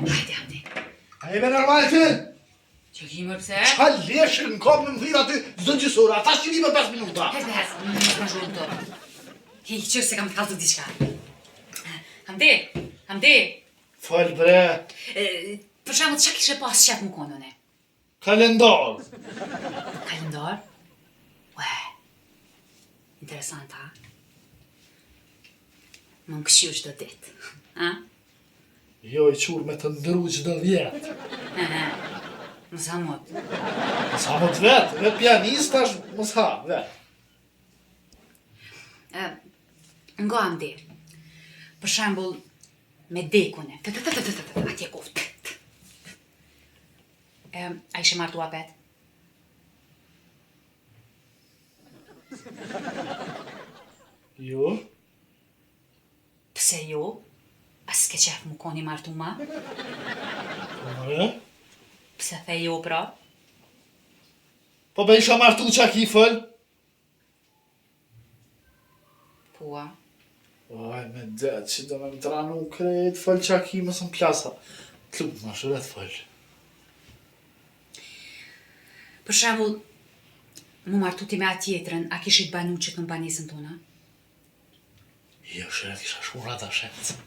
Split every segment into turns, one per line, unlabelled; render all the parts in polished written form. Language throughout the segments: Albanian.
Hajde, Hamdi.
A jeme normal ti?
Që ki më pse?
Qa leshë në kom në më thira ty zdo gjësora, ta që një më 5 minuta.
Hes, më shumë të. Hi, që se kam të kaltu diçka. Hamdi.
Fal bre.
Për shamu, që kishe pas qep më konone?
Kalendar.
Kalendar? Ue, interesant, ha? Më më këshju qdo dit, ha?
Jo i qurë me të ndëru qdo 10.
Mos ha mot.
Mos ha mot vetë pianist është mos ha vetë.
Ngo Hamdi, për shembull me dekune, atje koft. A ishe martu apet?
Jo?
Pse jo? As ke qef mu koni martu ma?
Po
Pse the jo pra?
Po be isha martu qa ki fëll?
Pua?
Oj, me detë që do me më tranu krejt fëll qa ki mësë në plasa. Tlup ma shëret fëll.
Për shembull, mu martu ti me atjetrën, a kishit banu që të në banesën tona?
Jo, shëret kisha shmura ta shetë.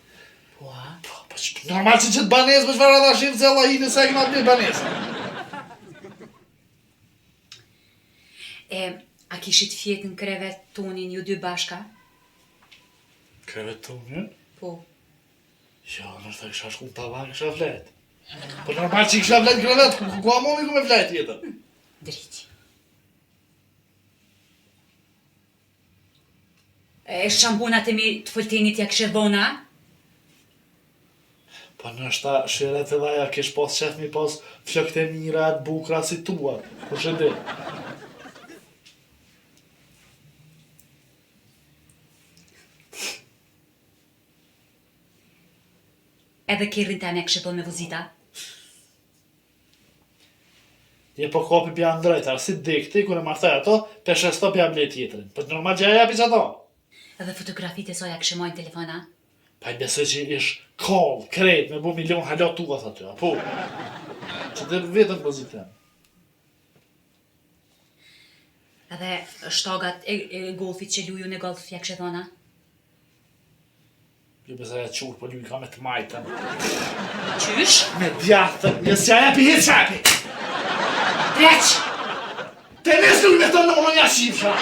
Pua?
Po që normal që të banesë më shfara ta shetë se Allah i nëse e këna të një banesë.
A kishit fjetën krevet tonin ju dy bashka?
Krevet tonin?
Po.
Jo, nështë të kisha shku në tavan, kisha flet. Po normal që kisha flet krevet, ku a momi ku me flet jetër?
Driq. E shambunat e mi të fëltenit ja kështë dhona?
Po nështë ta shiret e dhaja kish pas qef mi pas flokët e mira të bukra si tua, ku shëdi.
Edhe kirrin të me kështë dhona me vëzita?
Je po kopi pja ndrejtar, si dikti, kune martaj ato, peshe sto pja blet jetërin. Po normal që aja pisa to.
Edhe fotografit e soja kështë mojnë telefona?
Pa i besoj që ish kall, krejt, me bu milion halot tuat aty, apo? Që të vetën pozitem.
Edhe shtogat e golfit që luju në golf ja kështë dhona?
Jo besoj e qurë, po luj ka me të majtën.
Qysh?
Me djatën, jes që aja pi hit qapi.
Dreq!
Te nes luj me të në unë një shifra.